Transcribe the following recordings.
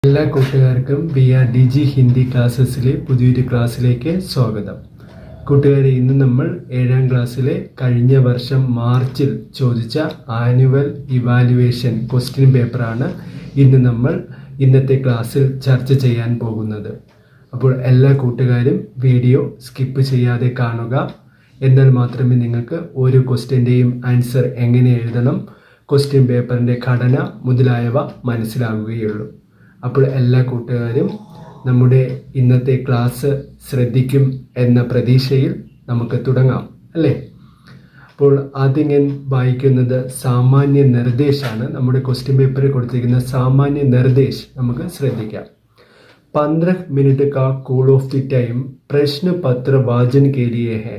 എല്ലാ കൂട്ടുകാർക്കും BRDG ഹിന്ദി ക്ലാസ്സസിലെ പുതിയൊരു ക്ലാസ്സിലേക്ക് സ്വാഗതം. കൂട്ടുകാരെ, ഇന്ന് നമ്മൾ 7ാം ക്ലാസ്സിലെ കഴിഞ്ഞ വർഷം മാർച്ചിൽ ചോദിച്ച ആനുവൽ ഇവാലുവേഷൻ ക്വസ്റ്റ്യൻ പേപ്പറാണ് നമ്മൾ ഇന്നത്തെ ക്ലാസ്സിൽ ചർച്ച ചെയ്യാൻ പോകുന്നത്. അപ്പോൾ എല്ലാ കൂട്ടുകാരും വീഡിയോ സ്കിപ്പ് ചെയ്യാതെ കാണുക. എന്നാൽ മാത്രമേ നിങ്ങൾക്ക് ഓരോ ക്വസ്റ്റ്യൻ്റെയും ആൻസർ എങ്ങനെ എഴുതണം, ക്വസ്റ്റ്യൻ പേപ്പറിൻ്റെ ഘടന മുതലായവ മനസ്സിലാവുകയുള്ളൂ. അപ്പോൾ എല്ലാ കൂട്ടുകാരും നമ്മുടെ ഇന്നത്തെ ക്ലാസ് ശ്രദ്ധിക്കും എന്ന പ്രതീക്ഷയിൽ നമുക്ക് തുടങ്ങാം, അല്ലേ? അപ്പോൾ ആദ്യം ഞാൻ വായിക്കുന്നത് സാമാന്യ നിർദ്ദേശാണ്. നമ്മുടെ ക്വസ്റ്റ്യൻ പേപ്പറിൽ കൊടുത്തിരിക്കുന്ന സാമാന്യ നിർദ്ദേശ് നമുക്ക് ശ്രദ്ധിക്കാം. 15 मिनट का कूल ऑफ दि टाइम प्रश्न पत्र वाचन के लिए है.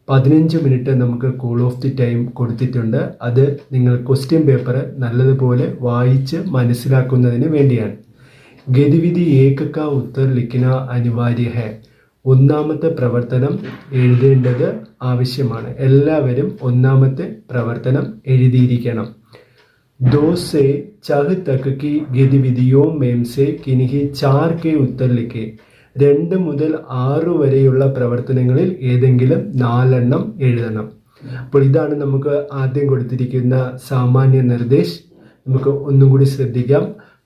15 മിനിറ്റ് നമുക്ക് കൂൾ ഓഫ് ദി ടൈം കൊടുത്തിട്ടുണ്ട്. അത് നിങ്ങൾ ക്വസ്റ്റ്യൻ പേപ്പർ നല്ലതുപോലെ വായിച്ച് മനസ്സിലാക്കുന്നതിന് വേണ്ടിയാണ്. ഗതിവിധി ഏക കാ ഉത്തർ ലിഖന അനിവാര്യ ഹെ. ഒന്നാമത്തെ പ്രവർത്തനം എഴുതേണ്ടത് ആവശ്യമാണ്. എല്ലാവരും ഒന്നാമത്തെ പ്രവർത്തനം എഴുതിയിരിക്കണം. 2 से 6 तक की गतिविधियों में से किन्हीं 4 के उत्तर लिखे. 2 മുതൽ 6 വരെയുള്ള പ്രവർത്തനങ്ങളിൽ ഏതെങ്കിലും 4 എണ്ണം എഴുതണം. അപ്പോൾ ഇതാണ് നമുക്ക് ആദ്യം കൊടുത്തിരിക്കുന്ന സാമാന്യ നിർദ്ദേശ്. നമുക്ക് ഒന്നും കൂടി ശ്രദ്ധിക്കാം.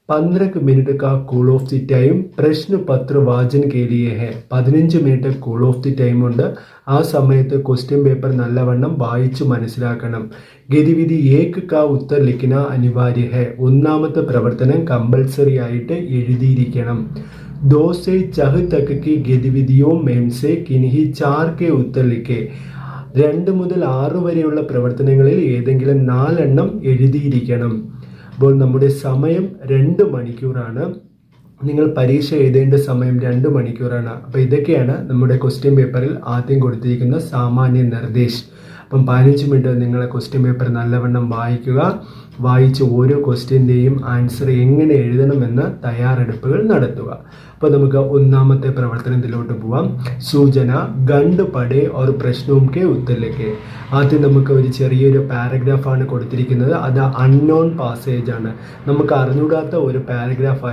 15 मिनट का कूल ऑफ दि टाइम प्रश्न पत्र वाचन के लिए है. 15 minute cool off the time ഉണ്ട്. ആ സമയത്ത് ക്വസ്റ്റ്യൻ പേപ്പർ നല്ലവണ്ണം വായിച്ചു മനസ്സിലാക്കണം. ഗതിവിധി ഏക കാ ഉത്തർ ലിഖന അനിവാര്യ ഹെ. ഒന്നാമത്തെ പ്രവർത്തനം കമ്പൽസറി ആയിട്ട് എഴുതിയിരിക്കണം. 2 से 6 तक की गतिविधियों में से किन्हीं 4 के उत्तर लिखे. 2 മുതൽ 6 വരെയുള്ള പ്രവർത്തനങ്ങളിൽ ഏതെങ്കിലും 4 എണ്ണം എഴുതിയിരിക്കണം. അപ്പോൾ നമ്മുടെ സമയം 2 മണിക്കൂറാണ്. നിങ്ങൾ പരീക്ഷ എഴുതേണ്ട സമയം 2 മണിക്കൂറാണ്. അപ്പോൾ ഇതൊക്കെയാണ് നമ്മുടെ ക്വസ്റ്റ്യൻ പേപ്പറിൽ ആദ്യം കൊടുത്തിരിക്കുന്ന സാമാന്യ നിർദ്ദേശ്. അപ്പം 15 മിനിറ്റ് നിങ്ങളെ ക്വസ്റ്റ്യൻ പേപ്പർ നല്ലവണ്ണം വായിക്കുക. വായിച്ച് ഓരോ ക്വസ്റ്റ്യൻ്റെയും ആൻസർ എങ്ങനെ എഴുതണമെന്ന് തയ്യാറെടുപ്പുകൾ നടത്തുക. അപ്പോൾ നമുക്ക് ഒന്നാമത്തെ പ്രവർത്തനത്തിലോട്ട് പോവാം. സൂചന ഗണ്ട് പടേ ഓർ പ്രശ്നവും കെ ഉത്തരലേക്ക്. ആദ്യം നമുക്ക് ഒരു ചെറിയൊരു പാരഗ്രാഫാണ് കൊടുത്തിരിക്കുന്നത്. അത് അൺനോൺ പാസേജ് ആണ്. നമുക്ക് അറിഞ്ഞൂടാത്ത ഒരു പാരഗ്രാഫ്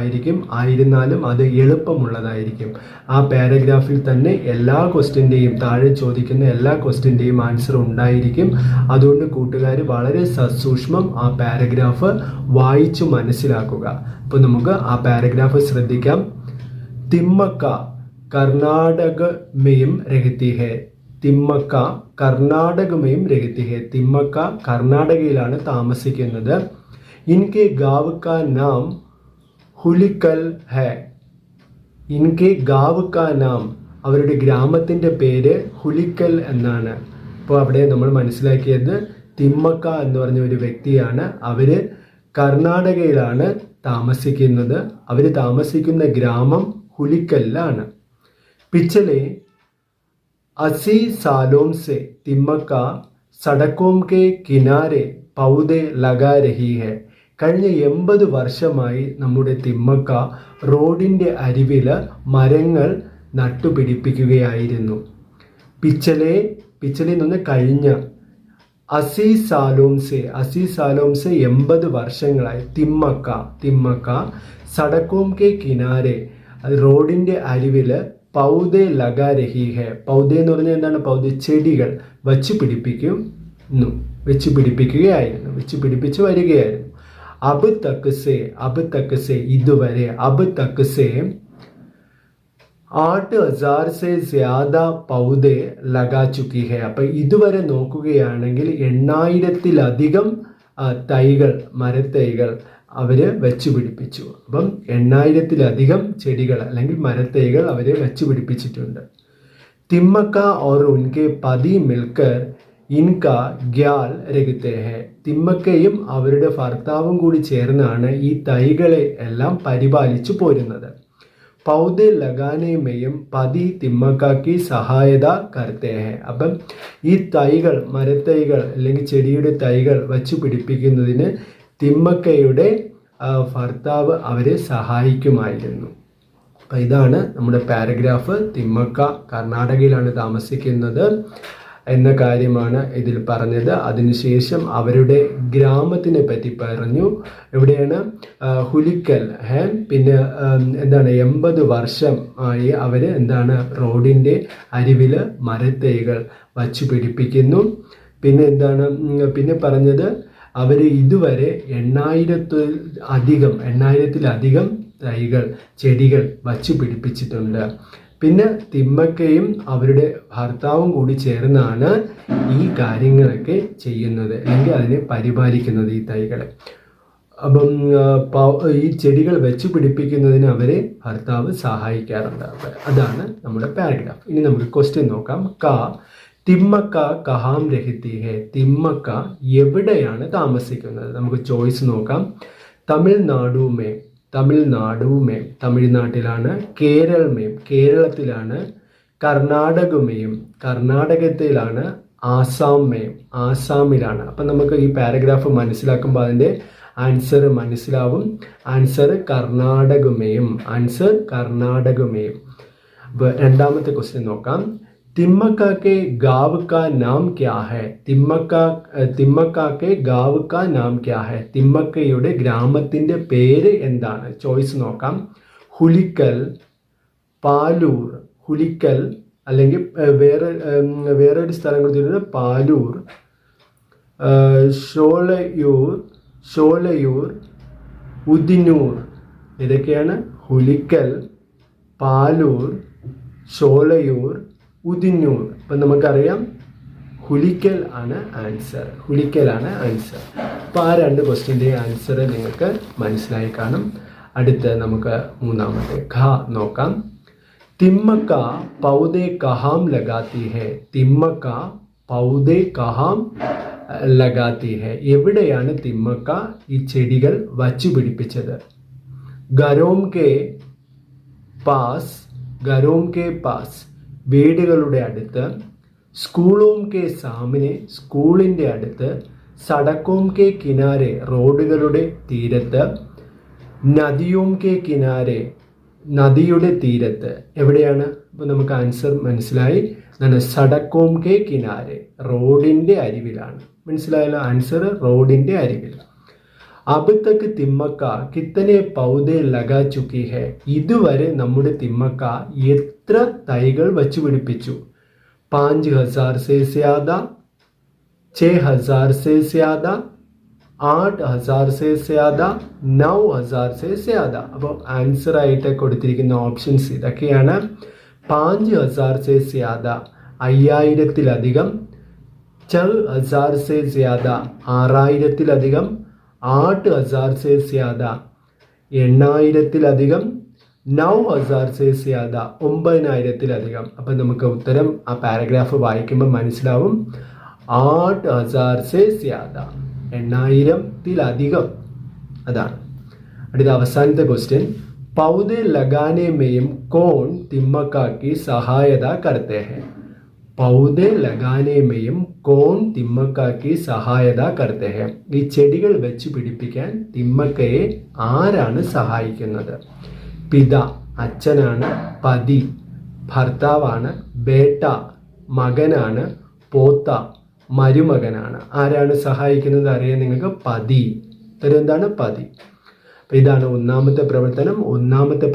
ആയിരുന്നാലും അത് എളുപ്പമുള്ളതായിരിക്കും. ആ പാരഗ്രാഫിൽ തന്നെ എല്ലാ ക്വസ്റ്റ്യൻ്റെയും താഴെ ചോദിക്കുന്ന എല്ലാ ക്വസ്റ്റ്യൻ്റെയും ആൻസർ ഉണ്ടായിരിക്കും. അതുകൊണ്ട് കൂട്ടുകാർ വളരെ സസൂക്ഷ്മം ആ പാരഗ്രാഫ് വായിച്ചു മനസ്സിലാക്കുക. അപ്പോൾ നമുക്ക് ആ പാരഗ്രാഫ് ശ്രദ്ധിക്കാം. തിമ്മക്ക കർണാടക മെയും രഹത്തി ഹെ. തിമ്മക്ക കർണാടക മെയും രഹത്തി ഹെ. തിമ്മക്ക കർണാടകയിലാണ് താമസിക്കുന്നത്. ഇൻകെ ഗാവ് കാ നാം ഹുലിക്കൽ ഹെ. ഇൻകെ ഗാവ് കാ നാം, അവരുടെ ഗ്രാമത്തിൻ്റെ പേര് ഹുലിക്കൽ എന്നാണ്. അപ്പോൾ അവിടെ നമ്മൾ മനസ്സിലാക്കിയത് തിമ്മക്ക എന്ന് പറഞ്ഞ ഒരു വ്യക്തിയാണ്. അവർ കർണാടകയിലാണ് താമസിക്കുന്നത്. അവർ താമസിക്കുന്ന ഗ്രാമം ഹുലിക്കല്ലാണ്. പിछले 80 सालों से തിമ്മക്ക സടക്കോം കെ കിനാരെ പൗദെ ലഗാ രഹി ഹെ. കഴിഞ്ഞ 80 വർഷമായി നമ്മുടെ തിമ്മക്ക റോഡിൻ്റെ അരികിൽ മരങ്ങൾ നട്ടുപിടിപ്പിക്കുകയായിരുന്നു. പിച്ചലെ എന്ന് കഴിഞ്ഞ 80 सालों से 80 വർഷങ്ങളായി തിമ്മക്ക സടക്കോം കെ കിനാരെ, റോഡിൻ്റെ അരികിൽ പൗദെ ലഗാ രഹി ഹെ. പൗദെ എന്ന് പറഞ്ഞാൽ എന്താണ്? പൗദെ ചെടികൾ വെച്ച് പിടിപ്പിക്കുകയായിരുന്നു, വെച്ച് പിടിപ്പിച്ച് വരികയായിരുന്നു. അബ് തക്ക് സെ ഇതുവരെ, അബ് തക്ക് സെ 8,000 से ज़्यादा പൗദെ ലഗാ ചുക്കി ഹെ. അപ്പം ഇതുവരെ നോക്കുകയാണെങ്കിൽ 8,000-ലധികം തൈകൾ, മരത്തൈകൾ അവർ വെച്ച് പിടിപ്പിച്ചു. അപ്പം 8,000-ലധികം ചെടികൾ അല്ലെങ്കിൽ മരത്തൈകൾ അവർ വെച്ച് പിടിപ്പിച്ചിട്ടുണ്ട്. തിമ്മക്ക ഓർ ഉൻകെ പതി മിൽക്കർ ഇൻക ഗ്യാൽ രഖത്തെ ഹെ. തിമ്മക്കയും അവരുടെ ഭർത്താവും കൂടി ചേർന്നാണ് ഈ തൈകളെ എല്ലാം പരിപാലിച്ചു പോരുന്നത്. പൗദെ ലഗാനേമയും പതി തിമ്മക്കാക്കി സഹായത കർത്തേ ഹെ. അപ്പം ഈ തൈകൾ, മരത്തൈകൾ അല്ലെങ്കിൽ ചെടിയുടെ തൈകൾ വച്ചു പിടിപ്പിക്കുന്നതിന് തിമ്മക്കയുടെ ഭർത്താവ് അവരെ സഹായിക്കുമായിരുന്നു. അപ്പം ഇതാണ് നമ്മുടെ പാരഗ്രാഫ്. തിമ്മക്ക കർണാടകയിലാണ് താമസിക്കുന്നത്. എന്ന കാര്യമാണ് ഇതിൽ പറഞ്ഞത്. അതിനുശേഷം അവരുടെ ഗ്രാമത്തിനെ പറ്റി പറഞ്ഞു. എവിടെയാണ്? ഹുലിക്കൽ. പിന്നെ എന്താണ്, 80 വർഷം ആയി അവർ എന്താണ്, റോഡിൻ്റെ അരിവിൽ മരത്തൈകൾ വച്ചു പിടിപ്പിക്കുന്നു. പിന്നെ എന്താണ്, പിന്നെ പറഞ്ഞത് അവർ ഇതുവരെ 8000-ത്തിലധികം തൈകൾ, ചെടികൾ വച്ചു പിടിപ്പിച്ചിട്ടുണ്ട്. പിന്നെ തിമ്മക്കയും അവരുടെ ഭർത്താവും കൂടി ചേർന്നാണ് ഈ കാര്യങ്ങളൊക്കെ ചെയ്യുന്നത്, അല്ലെങ്കിൽ അതിനെ പരിപാലിക്കുന്നത്, ഈ തൈകളെ. അപ്പം ഈ ചെടികൾ വെച്ച് പിടിപ്പിക്കുന്നതിന് അവരെ ഭർത്താവ് സഹായിക്കാറുണ്ട്. അതാണ് നമ്മുടെ പാരഗ്രാഫ്. ഇനി നമുക്ക് ക്വസ്റ്റ്യൻ നോക്കാം. തിമ്മക്ക കഹാം രഹിത്തി ഹെ. തിമ്മക്ക എവിടെയാണ് താമസിക്കുന്നത്? നമുക്ക് ചോയ്സ് നോക്കാം. തമിഴ്നാടുമേ, തമിഴ്നാട്ടിലാണ്. കേരളത്തിലാണ്. കർണാടകമേയും, കർണാടകത്തിലാണ്. ആസാമിലാണ്. അപ്പം നമുക്ക് ഈ പാരഗ്രാഫ് മനസ്സിലാക്കുമ്പോൾ അതിൻ്റെ ആൻസർ മനസ്സിലാവും. ആൻസർ കർണാടകമേയും. അപ്പോൾ രണ്ടാമത്തെ ക്വസ്റ്റ്യൻ നോക്കാം. तिम्मका के गाँव का नाम क्या है? തിമ്മക്ക के गाँव का नाम क्या है? തിമ്മക്കയുടെ ഗ്രാമത്തിൻ്റെ പേര് എന്താണ്? ചോയ്സ് നോക്കാം. ഹുലിക്കൽ, പാലൂർ. ഹുലിക്കൽ അല്ലെങ്കിൽ വേറൊരു സ്ഥലം കൊടുത്തിട്ടുണ്ട് പാലൂർ, ഷോളയൂർ, ഉദിനൂർ. ഇതൊക്കെയാണ് ഹുലിക്കൽ, പാലൂർ, ഷോളയൂർ, ഉദിന്നൂർ. അപ്പം നമുക്കറിയാം ഹുലിക്കൽ ആണ് ആൻസർ. അപ്പോൾ ആ രണ്ട് ക്വസ്റ്റ്യൻ്റെ ആൻസർ നിങ്ങൾക്ക് മനസ്സിലായി കാണും. അടുത്ത് നമുക്ക് മൂന്നാമത്തെ നോക്കാം. തിമ്മക്ക പൗദേ കഹാം ലഗാത്തി ഹെ. തിമ്മക്ക പൗദേ കഹാം ലഗാത്തി ഹെ. എവിടെയാണ് തിമ്മക്ക ഈ ചെടികൾ വച്ചു പിടിപ്പിച്ചത്? ഗരോം കെ പാസ്, വീടുകളുടെ അടുത്ത്. സ്കൂളോം കെ സാമിനെ, സ്കൂളിൻ്റെ അടുത്ത്. സടക്കോം കെ കിനാരെ, റോഡുകളുടെ തീരത്ത്. നദിയോം കെ കിനാരെ, നദിയുടെ തീരത്ത്. എവിടെയാണ്? അപ്പോൾ നമുക്ക് ആൻസർ മനസ്സിലായി. സടക്കോം കെ കിനാരെ, റോഡിൻ്റെ അരിവിലാണ്. മനസ്സിലായല്ലോ? ആൻസർ റോഡിൻ്റെ അരിവിൽ. അബ് തക് തിമ്മക്ക കിത്തനെ പൗദേ ലഗാ ചുക്കി ഹെ. ഇതുവരെ നമ്മുടെ തിമ്മക്ക എത്ര തൈകൾ വച്ചു പിടിപ്പിച്ചു? 5000 से ज़्यादा, 6000 से ज़्यादा, 8000 से ज़्यादा, 9000 से ज़्यादा. അപ്പോൾ ആൻസർ ആയിട്ട് കൊടുത്തിരിക്കുന്ന ഓപ്ഷൻസ് ഇതൊക്കെയാണ്. 5000 से ज़्यादा 5000-ത്തിലധികം, 6000 से ज़्यादा 6000-ത്തിലധികം, 8000 से ज़्यादा 8000-ത്തിലധികം, 9000 से ज़्यादा 9000-ത്തിലധികം. അപ്പം നമുക്ക് ഉത്തരം ആ പാരഗ്രാഫ് വായിക്കുമ്പോൾ മനസ്സിലാവും. 8000 से ज़्यादा 8000-ത്തിലധികം. അതാണ്. അടുത്ത അവസാനത്തെ ക്വസ്റ്റ്യൻ. പൗധെ ലഗാനെ മേയും കോൺ തിമ്മക്ക की सहायता करते हैं. പൗധെ ലഗാനെ മേയും കോൺ തിമ്മക്ക की सहायता करते हैं. ഈ ചെടികൾ വെച്ച് പിടിപ്പിക്കാൻ തിമ്മക്കയെ ആരാണ് സഹായിക്കുന്നത്? പിത, അച്ഛനാണ്. പതി, ഭർത്താവാണ്. ബേട്ട, മകനാണ്. പോത്ത, മരുമകനാണ്. ആരാണ് സഹായിക്കുന്നത് അറിയാൻ നിങ്ങൾക്ക്? പതി. എന്താണ്? പതി. അപ്പം ഇതാണ് ഒന്നാമത്തെ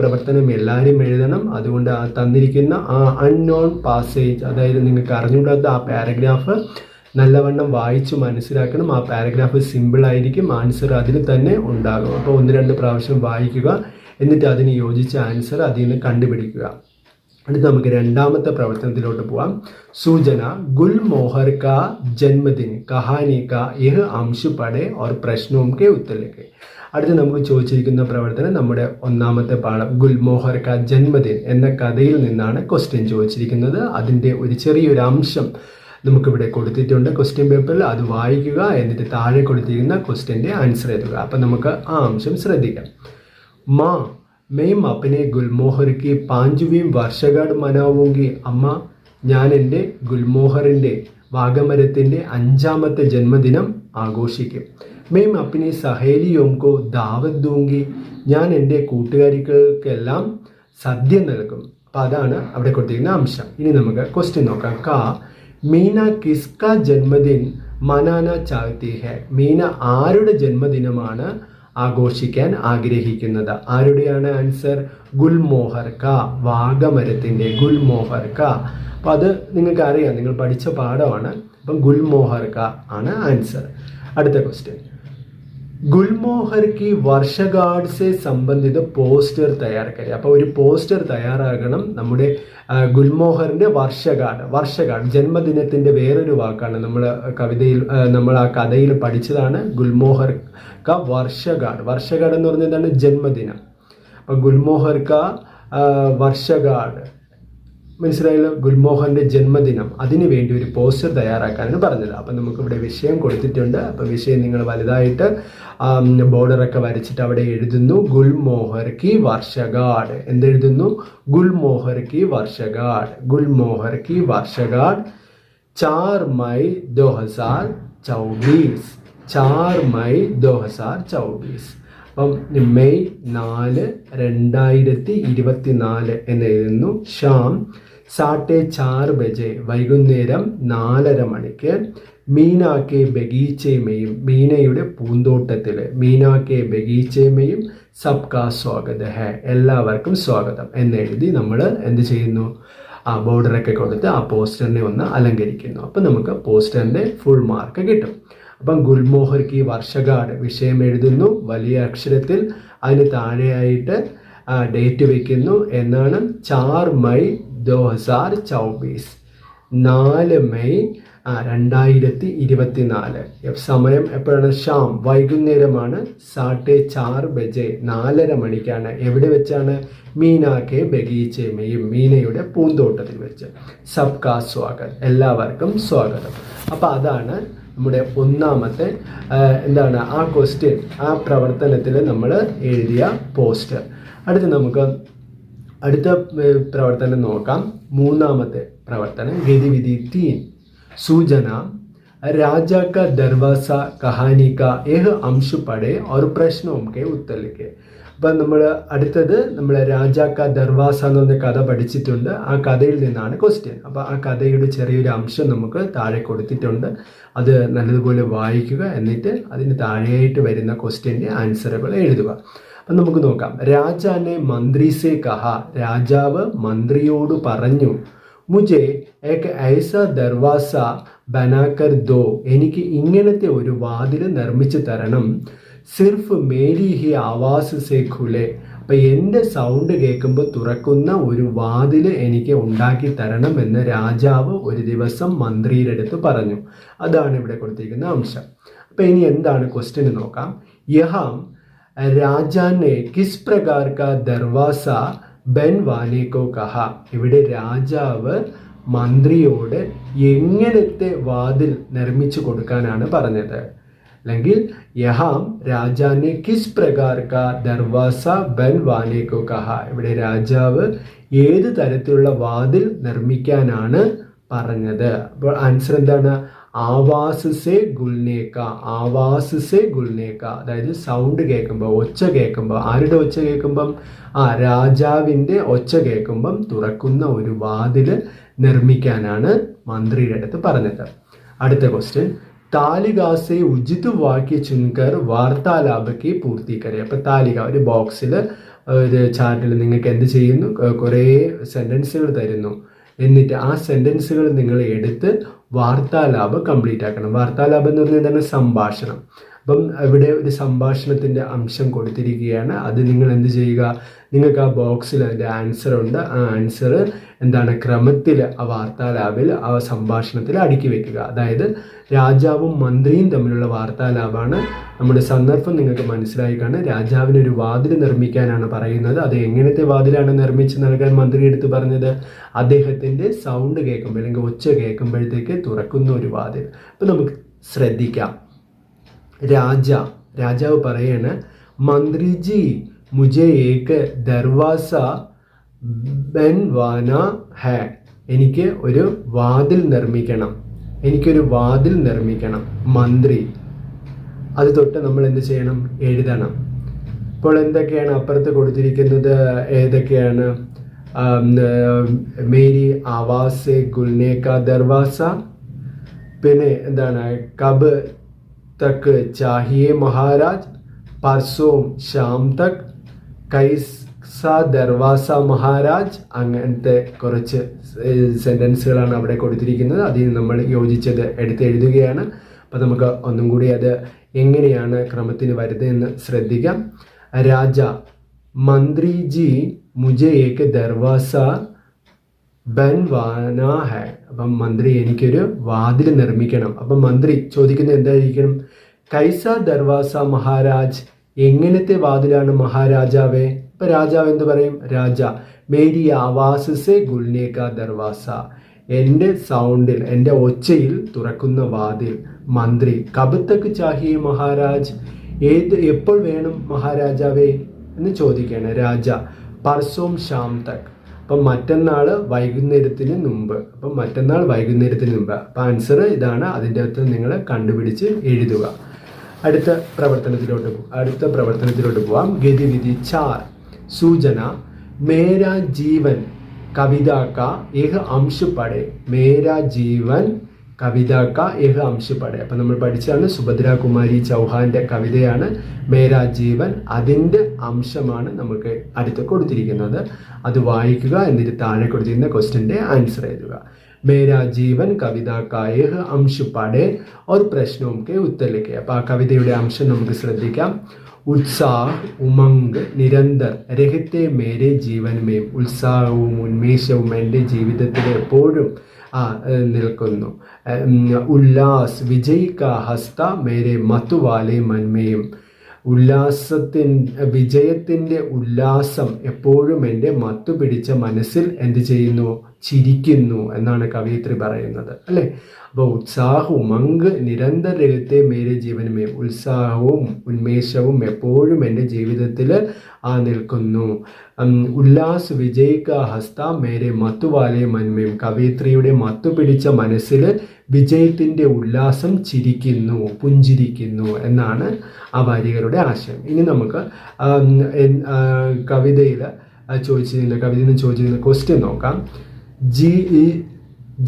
പ്രവർത്തനം എല്ലാവരും എഴുതണം. അതുകൊണ്ട് ആ തന്നിരിക്കുന്ന ആ അൺനോൺ പാസേജ്, അതായത് നിങ്ങൾക്ക് അറിഞ്ഞുകൂടാത്ത ആ പാരഗ്രാഫ് നല്ലവണ്ണം വായിച്ച് മനസ്സിലാക്കണം. ആ പാരഗ്രാഫ് സിമ്പിളായിരിക്കും, ആൻസർ അതിൽ തന്നെ ഉണ്ടാകും. അപ്പോൾ 1-2 പ്രാവശ്യം വായിക്കുക, എന്നിട്ട് അതിന് യോജിച്ച ആൻസർ അതിൽ നിന്ന് കണ്ടുപിടിക്കുക. അടുത്ത് നമുക്ക് രണ്ടാമത്തെ പ്രവർത്തനത്തിലോട്ട് പോവാം. സൂചന. ഗുൽമോഹർ കാ ജന്മദിൻ കഹാനി കാ യഹ് അംശ് പഠേ और പ്രശ്നോം കെ ഉത്തർ ലിഖേ. അടുത്ത് നമുക്ക് ചോദിച്ചിരിക്കുന്ന പ്രവർത്തനം നമ്മുടെ ഒന്നാമത്തെ പാഠം ഗുൽമോഹർ കാ ജന്മദിൻ എന്ന കഥയിൽ നിന്നാണ് ക്വസ്റ്റ്യൻ ചോദിച്ചിരിക്കുന്നത്. അതിൻ്റെ ഒരു ചെറിയൊരു അംശം നമുക്കിവിടെ കൊടുത്തിട്ടുണ്ട് ക്വസ്റ്റ്യൻ പേപ്പറിൽ. അത് വായിക്കുക, എന്നിട്ട് താഴെ കൊടുത്തിരിക്കുന്ന ക്വസ്റ്റ്യൻ്റെ ആൻസർ എഴുതുക. അപ്പം നമുക്ക് ആ അംശം ശ്രദ്ധിക്കാം. മാ മെയ് അപ്പനെ ഗുൽമോഹർക്ക് 5വീം വർഷഗാഡ് മനാവൂങ്കി. അമ്മ, ഞാൻ എൻ്റെ ഗുൽമോഹറിൻ്റെ വാഗമരത്തിൻ്റെ 5ാമത്തെ ജന്മദിനം ആഘോഷിക്കും. മെയ് അപ്പനെ സഹേലിയോംകോ ദാവത് ദൂങ്കി. ഞാൻ എൻ്റെ കൂട്ടുകാരികൾക്കെല്ലാം സദ്യ നൽകും. അപ്പം അതാണ് അവിടെ കൊടുത്തിരിക്കുന്ന അംശം. ഇനി നമുക്ക് ക്വസ്റ്റ്യൻ നോക്കാം. മീന കിസ്ക ജന്മദിൻ മനാന ചാഹത്തി ഹെ. മീന ആരുടെ ജന്മദിനമാണ് ആഘോഷിക്കാൻ ആഗ്രഹിക്കുന്നത്? ആരുടെയാണ് ആൻസർ? ഗുൽമോഹർ ക, വാഗമരത്തിൻ്റെ ഗുൽമോഹർ ക. അപ്പം അത് നിങ്ങൾക്ക് അറിയാം, നിങ്ങൾ പഠിച്ച പാഠമാണ്. അപ്പം ഗുൽമോഹർ ക ആണ് ആൻസർ. അടുത്ത ക്വസ്റ്റ്യൻ, ഗുൽമോഹർ കി വർഷഗാഡ് സെ സംബന്ധിത പോസ്റ്റർ തയ്യാർ കരി. അപ്പോൾ ഒരു പോസ്റ്റർ തയ്യാറാകണം. നമ്മുടെ ഗുൽമോഹറിൻ്റെ വർഷഗാഡ് ജന്മദിനത്തിൻ്റെ വേറൊരു വാക്കാണ്. നമ്മൾ ആ കഥയിൽ പഠിച്ചതാണ് ഗുൽമോഹർ ക വർഷഗാഡ് എന്ന് പറഞ്ഞാൽ എന്താണ്? ജന്മദിനം. അപ്പം ഗുൽമോഹർ ക വർഷഗാഡ്, മനസ്സിലായല്ലോ? ഗുൽമോഹറിൻ്റെ ജന്മദിനം, അതിനു വേണ്ടി ഒരു പോസ്റ്റർ തയ്യാറാക്കാനാണ് പറഞ്ഞത്. അപ്പം നമുക്കിവിടെ വിഷയം കൊടുത്തിട്ടുണ്ട്. അപ്പം വിഷയം നിങ്ങൾ വലുതായിട്ട് ബോർഡറൊക്കെ വരച്ചിട്ട് അവിടെ എഴുതുന്നു ഗുൽമോഹർ കി വർഷഗാഡ്. എന്തെഴുതുന്നു? ഗുൽമോഹർ കി വർഷഗാഡ്. ഗുൽമോഹർ കി വർഷഗാഡ് 4 മൈ 2024. 4 മൈ 2024. അപ്പം മെയ് 4, 2024 എന്ന് എഴുതുന്നു. ഷാം 4:30 ബജെ, വൈകുന്നേരം 4:30 മണിക്ക്. മീന കെ ബഗീച്ചേമയും, മീനയുടെ പൂന്തോട്ടത്തിൽ. മീന കെ ബഗീച്ചേമയും സബ്കാ സ്വാഗത് ഹെ, എല്ലാവർക്കും സ്വാഗതം എന്നെഴുതി നമ്മൾ എന്ത് ചെയ്യുന്നു? ആ ബോർഡറൊക്കെ കൊടുത്ത് ആ പോസ്റ്ററിനെ ഒന്ന് അലങ്കരിക്കുന്നു. അപ്പം നമുക്ക് പോസ്റ്ററിൻ്റെ ഫുൾ മാർക്ക് കിട്ടും. അപ്പം ഗുൽമോഹർ കി വർഷഗാഡ് വിഷയം എഴുതുന്നു വലിയ അക്ഷരത്തിൽ. അതിന് താഴെയായിട്ട് ഡേറ്റ് വയ്ക്കുന്നു. എന്നാണ്? 4 മൈ 2024. 4 മെയ് 2024. സമയം എപ്പോഴാണ്? ഷാം, വൈകുന്നേരമാണ്. 4:30 ബജെ, 4:30 മണിക്കാണ്. എവിടെ വെച്ചാണ്? മീന കെ ബഗീച്ചേമയും, മീനയുടെ പൂന്തോട്ടത്തിൽ വെച്ച്. സബ്കാ സ്വാഗത്, എല്ലാവർക്കും സ്വാഗതം. അപ്പം അതാണ് നമ്മുടെ ഒന്നാമത്തെ എന്താണ് ആ ക്വസ്റ്റ്യൻ, ആ പ്രവർത്തനത്തിൽ നമ്മൾ എഴുതിയ പോസ്റ്റർ. നമുക്ക് അടുത്ത പ്രവർത്തനം നോക്കാം. മൂന്നാമത്തെ പ്രവർത്തനം ഗതിവിധി 3. सूचना राजा का दरवाजा कहानी का एक अंश पढ़े और प्रश्नों के उत्तर लिखे. അപ്പം നമ്മൾ അടുത്തത് രാജാക്ക ദർവാസ എന്ന് പറഞ്ഞ കഥ പഠിച്ചിട്ടുണ്ട്. ആ കഥയിൽ നിന്നാണ് ക്വസ്റ്റ്യൻ. അപ്പോൾ ആ കഥയുടെ ചെറിയൊരു അംശം നമുക്ക് താഴെ കൊടുത്തിട്ടുണ്ട്. അത് നല്ലതുപോലെ വായിക്കുക. എന്നിട്ട് അതിന് താഴെയായിട്ട് വരുന്ന ക്വസ്റ്റ്യൻ്റെ ആൻസറുകൾ എഴുതുക. അപ്പം നമുക്ക് നോക്കാം. രാജാനെ മന്ത്രി സെ കഹ, രാജാവ് മന്ത്രിയോട് പറഞ്ഞു, മുझे एक ऐसा ദർവാസ ബനാക്കർ ദോ, എനിക്ക് ഇങ്ങനത്തെ ഒരു വാതിൽ നിർമ്മിച്ചു തരണം. സിർഫ് മേരി ഹി ആവാസ് സെ ഖുലെ, അപ്പം എൻ്റെ സൗണ്ട് കേൾക്കുമ്പോൾ തുറക്കുന്ന ഒരു വാതിൽ എനിക്ക് ഉണ്ടാക്കി തരണം എന്ന് രാജാവ് ഒരു ദിവസം മന്ത്രിയുടെ അടുത്ത് പറഞ്ഞു. അതാണ് ഇവിടെ കൊടുത്തിരിക്കുന്ന അംശം. അപ്പം ഇനി എന്താണ് ക്വസ്റ്റ്യൻ നോക്കാം. യഹാം രാജാനെ കിസ് പ്രകാർ കാ ദർവാസ ബൻവാനെ കോ കഹ, ഇവിടെ രാജാവ് മന്ത്രിയോട് എങ്ങനത്തെ വാതിൽ നിർമ്മിച്ചു കൊടുക്കാനാണ് പറഞ്ഞത്. അല്ലെങ്കിൽ യഹാം രാജാനെ കിസ് പ്രകാർ കാ ദർവാസ ബൻവാനെ കോ കഹ, ഇവിടെ രാജാവ് ഏത് തരത്തിലുള്ള വാതിൽ നിർമ്മിക്കാനാണ് പറഞ്ഞത്. അപ്പോൾ ആൻസർ എന്താണ്? ആവാസ് സെ ഗുൽനേക്ക, ആവാസ് സെ ഗുൽനേക്ക, അതായത് സൗണ്ട് കേൾക്കുമ്പോൾ, ഒച്ച കേൾക്കുമ്പോൾ. ആരുടെ ഒച്ച കേൾക്കുമ്പം? രാജാവിൻ്റെ ഒച്ച കേൾക്കുമ്പം തുറക്കുന്ന ഒരു വാതിൽ നിർമ്മിക്കാനാണ് മന്ത്രിയുടെ അടുത്ത് പറഞ്ഞത്. അടുത്ത ക്വസ്റ്റ്യൻ, താലികാസെ ഉചിത് വാക്യ ചുൻകർ വാർത്താലാപയ്ക്ക് പൂർത്തീകരെ. അപ്പം താലിക ഒരു ബോക്സിൽ ഒരു ചാർട്ടിൽ നിങ്ങൾക്ക് എന്ത് ചെയ്യുന്നു? കുറേ സെൻറ്റൻസുകൾ തരുന്നു. എന്നിട്ട് ആ സെൻറ്റൻസുകൾ നിങ്ങൾ എടുത്ത് വാർത്താലാപം കംപ്ലീറ്റ് ആക്കണം. വാർത്താലാപം എന്ന് പറഞ്ഞാൽ എന്താണ്? സംഭാഷണം. അപ്പം ഇവിടെ ഒരു സംഭാഷണത്തിൻ്റെ അംശം കൊടുത്തിരിക്കുകയാണ്. അത് നിങ്ങൾ എന്ത് ചെയ്യുക? നിങ്ങൾക്ക് ആ ബോക്സിൽ അതിൻ്റെ ആൻസർ ഉണ്ട്. ആ ആൻസർ എന്താണ്? ക്രമത്തിൽ ആ വാർത്താലാപിൽ ആ സംഭാഷണത്തിൽ അടുക്കി വെക്കുക. അതായത് രാജാവും മന്ത്രിയും തമ്മിലുള്ള വാർത്താലാപാണ്. നമ്മുടെ സന്ദർഭം നിങ്ങൾക്ക് മനസ്സിലായി കാണും. രാജാവിനൊരു വാതിൽ നിർമ്മിക്കാനാണ് പറയുന്നത്. അത് എങ്ങനത്തെ വാതിലാണ് നിർമ്മിച്ച് നൽകാൻ മന്ത്രി എടുത്ത് പറഞ്ഞത്? അദ്ദേഹത്തിൻ്റെ സൗണ്ട് കേൾക്കുമ്പോൾ അല്ലെങ്കിൽ ഒച്ച കേൾക്കുമ്പോഴത്തേക്ക് തുറക്കുന്ന ഒരു വാതിൽ. അപ്പം നമുക്ക് ശ്രദ്ധിക്കാം. രാജാവ് പറയാണ്, മന്ത്രിജി മുझे एक ദർവാസ ബൻവാന ഹേ, എനിക്ക് ഒരു വാതിൽ നിർമ്മിക്കണം, എനിക്കൊരു വാതിൽ നിർമ്മിക്കണം. മന്ത്രി അത് തൊട്ട് നമ്മൾ എന്ത് ചെയ്യണം? എഴുതണം. ഇപ്പോൾ എന്തൊക്കെയാണ് അപ്പുറത്ത് കൊടുത്തിരിക്കുന്നത്? ഏതൊക്കെയാണ്? മേരി ആവാസ് ഗുൽനേക്ക ദർവാസ, പിന്നെ എന്താണ് കബ് തക് ചാഹിയെ മഹാരാജ്, പർസോം ഷാം തക്, കൈസ ദർവാസ മഹാരാജ്. അങ്ങനത്തെ കുറച്ച് സെൻറ്റൻസുകളാണ് അവിടെ കൊടുത്തിരിക്കുന്നത്. അതിൽ നമ്മൾ യോജിച്ചത് എഴുതുകയാണ്. അപ്പം നമുക്ക് ഒന്നും കൂടി അത് എങ്ങനെയാണ് ക്രമത്തിന് വരുന്നതെന്ന് ശ്രദ്ധിക്കാം. രാജ, മന്ത്രി ജി മുझे एक दरवाजा बनवाना है. അപ്പം മന്ത്രി എനിക്കൊരു വാതിൽ നിർമ്മിക്കണം. അപ്പം മന്ത്രി ചോദിക്കുന്നത് എന്തായിരിക്കണം? കൈസ ദർവാസ മഹാരാജ്, എങ്ങനത്തെ വാതിലാണ് മഹാരാജാവേ? അപ്പം രാജാവ് എന്ത് പറയും? രാജ, മേരി ആവാസ് സെ ഗുൽനെ കാ ദർവാസ, എൻ്റെ സൗണ്ടിൽ, എൻ്റെ ഒച്ചയിൽ തുറക്കുന്ന വാതിൽ. മന്ത്രി, കബ് തക് ചാഹിയെ മഹാരാജ്, എപ്പോൾ വേണം മഹാരാജാവേ എന്ന് ചോദിക്കുകയാണ്. രാജ, പർസോം ഷാം തക്, അപ്പം മറ്റന്നാൾ വൈകുന്നേരത്തിന് മുമ്പ്. അപ്പം മറ്റന്നാൾ വൈകുന്നേരത്തിന് മുമ്പ്. അപ്പം ആൻസർ ഇതാണ്. അതിൻ്റെ അകത്ത് നിങ്ങൾ കണ്ടുപിടിച്ച് എഴുതുക. അടുത്ത പ്രവർത്തനത്തിലോട്ട് പോവാം. ഗതിവിധി 4. സൂചന, മേരാ ജീവൻ കവിത കാ ഏക അംശ പഠേ. മേരാ ജീവൻ കവിത കാ ഏക അംശ പഠേ. അപ്പം നമ്മൾ പഠിച്ചതാണ്. സുഭദ്ര കുമാരി ചൗഹാന്റെ കവിതയാണ് മേരാ ജീവൻ. അതിൻ്റെ അംശമാണ് നമുക്ക് അടുത്ത് കൊടുത്തിരിക്കുന്നത്. അത് വായിക്കുക, എന്നിട്ട് താഴെ കൊടുത്തിരിക്കുന്ന ക്വസ്റ്റ്യൻ്റെ ആൻസർ എഴുതുക. മേരാ ജീവൻ കവിത കാ ഏക അംശ പഠേ और പ്രശ്നവും के उत्तर लिखे. അപ്പോൾ ആ കവിതയുടെ അംശം നമുക്ക് ശ്രദ്ധിക്കാം. ഉത്സാഹ് ഉമംഗ് നിരന്തർ രഹിത്തെ മേരെ ജീവൻ മേം. ഉത്സാഹവും ഉന്മേഷവും എൻ്റെ ജീവിതത്തിൽ എപ്പോഴും നിൽക്കുന്നു. ഉല്ലാസ് വിജയ് കാ ഹസ്ത മേരെ മത്തുവാലെ മന്മയും. വിജയത്തിൻ്റെ ഉല്ലാസം എപ്പോഴും എൻ്റെ മത്തു പിടിച്ച മനസ്സിൽ എന്ത് ചെയ്യുന്നു? ചിരിക്കുന്നു എന്നാണ് കവയിത്രി പറയുന്നത്, അല്ലേ? അപ്പോൾ ഉത്സാഹ ഉമംഗ് നിരന്തര രഹത്തെ മേരെ ജീവനുമേ. ഉത്സാഹവും ഉന്മേഷവും എപ്പോഴും എൻ്റെ ജീവിതത്തിൽ നിൽക്കുന്നു. ഉല്ലാസ് വിജയ് കാ ഹസ്ത മേരെ മത്തുവാലെ മന്മയും. കവയിത്രിയുടെ മത്തു പിടിച്ച മനസ്സിൽ വിജയത്തിൻ്റെ ഉല്ലാസം ചിരിക്കുന്നു, പുഞ്ചിരിക്കുന്നു എന്നാണ് ആ വരികളുടെ ആശയം. ഇനി നമുക്ക് കവിതയിൽ ചോദിച്ചിരുന്ന ക്വസ്റ്റ്യൻ നോക്കാം.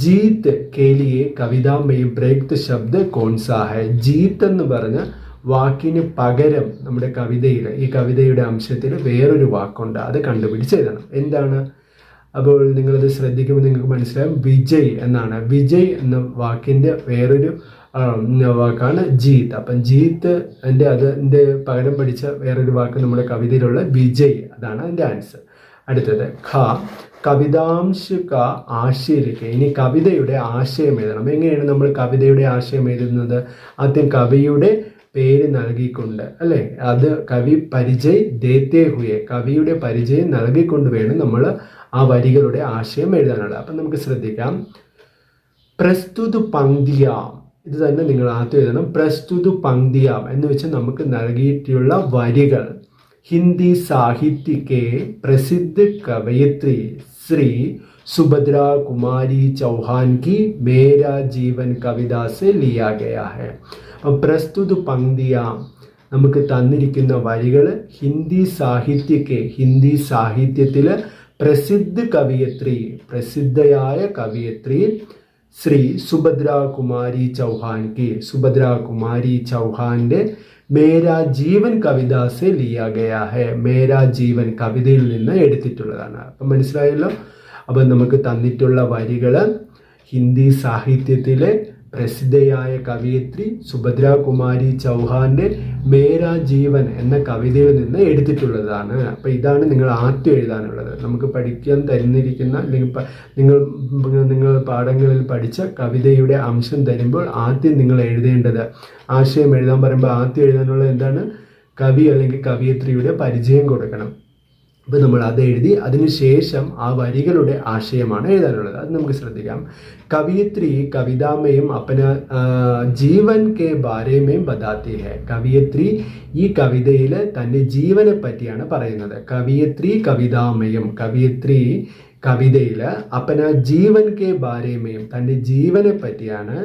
ജീത്ത് കേലിയെ കവിതാമയും പ്രയുക്ത ശബ്ദ കോൺസാ ഹൈ. ജീത്ത് എന്ന് പറഞ്ഞ വാക്കിന് പകരം നമ്മുടെ ഈ കവിതയുടെ അംശത്തിൽ വേറൊരു വാക്കുണ്ട്. അത് കണ്ടുപിടിച്ചെഴുതണം. എന്താണ്? അപ്പോൾ നിങ്ങളത് ശ്രദ്ധിക്കുമ്പോൾ നിങ്ങൾക്ക് മനസ്സിലാവും. വിജയ് എന്നാണ്. വിജയ് എന്ന വാക്കിൻ്റെ വേറൊരു വാക്കാണ് ജീത്ത്. അപ്പം ജീത്ത് അതിൻ്റെ പകരം പഠിച്ച വേറൊരു വാക്ക് നമ്മുടെ കവിതയിലുള്ള വിജയ്. അതാണ് അതിൻ്റെ ആൻസർ. അടുത്തത് ഖ, കവിതാംശ ക ആശയലിക്ക്. ഇനി കവിതയുടെ ആശയം എഴുതണം. എങ്ങനെയാണ് നമ്മൾ കവിതയുടെ ആശയം എഴുതുന്നത്? ആദ്യം കവിയുടെ പേര് നൽകിക്കൊണ്ട്, അല്ലേ? അത് കവി പരിചയ് ദേത്തേ ഹുയെ, കവിയുടെ പരിചയം നൽകിക്കൊണ്ട് വേണം നമ്മൾ ആ വരികളുടെ ആശയം എഴുതാനുള്ളത്. അപ്പം നമുക്ക് ശ്രദ്ധിക്കാം. പ്രസ്തുത പങ്ക്തിയാം, ഇത് തന്നെ നിങ്ങൾ ആദ്യം എഴുതണം. പ്രസ്തുത പങ്ക്തിയാം എന്ന് വെച്ചാൽ നമുക്ക് നൽകിയിട്ടുള്ള വരികൾ ഹിന്ദി സാഹിത്യ के प्रसिद्ध कवयित्री श्री सुभद्रा कुमारी चौहान की मेरा जीवन कविता से लिया गया है. അപ്പം പ്രസ്തുത പങ്ക്തിയാം നമുക്ക് തന്നിരിക്കുന്ന വരികൾ ഹിന്ദി സാഹിത്യത്തിൽ പ്രസിദ്ധയായ കവിയത്രി ശ്രീ സുഭദ്ര കുമാരി ചൗഹാന്റെ മേരാ ജീവൻ കവിതാ സെ ലിയാ ഗയാ ഹെ. മേരാ ജീവൻ കവിതയിൽ നിന്ന് എടുത്തിട്ടുള്ളതാണ്. അപ്പം മനസ്സിലായല്ലോ. അപ്പം നമുക്ക് തന്നിട്ടുള്ള വരികൾ ഹിന്ദി സാഹിത്യത്തിലെ പ്രസിദ്ധയായ കവിയത്രി സുഭദ്ര കുമാരി ചൗഹാന്റെ മേരാ ജീവൻ എന്ന കവിതയിൽ നിന്ന് എടുത്തിട്ടുള്ളതാണ്. അപ്പം ഇതാണ് നിങ്ങൾ ആദ്യം എഴുതാനുള്ളത്. നമുക്ക് പഠിക്കാൻ തരുന്നിരിക്കുന്ന അല്ലെങ്കിൽ നിങ്ങൾ പാഠങ്ങളിൽ പഠിച്ച കവിതയുടെ അംശം തരുമ്പോൾ ആദ്യം നിങ്ങൾ എഴുതേണ്ടത്, ആശയം എഴുതാൻ പറയുമ്പോൾ ആദ്യം എഴുതാനുള്ളത് എന്താണ്? കവി അല്ലെങ്കിൽ കവിയത്രിയുടെ പരിചയം കൊടുക്കണം. അപ്പോൾ നമ്മൾ അത് എഴുതി അതിനുശേഷം ആ വരികളുടെ ആശയമാണ് എഴുതാനുള്ളത്. അത് നമുക്ക് ശ്രദ്ധിക്കാം. കവിയത്രി കവിതാമയും അപ്പന ജീവൻ കെ ബാരേമേം ബതാത്തി ഹെ. കവിയത്രി ഈ കവിതയിൽ തൻ്റെ ജീവനെ പറ്റിയാണ് പറയുന്നത്. കവിയത്രി കവിതയിൽ അപ്പന ജീവൻ കെ ബാരേമേം തൻ്റെ ജീവനെ പറ്റിയാണ്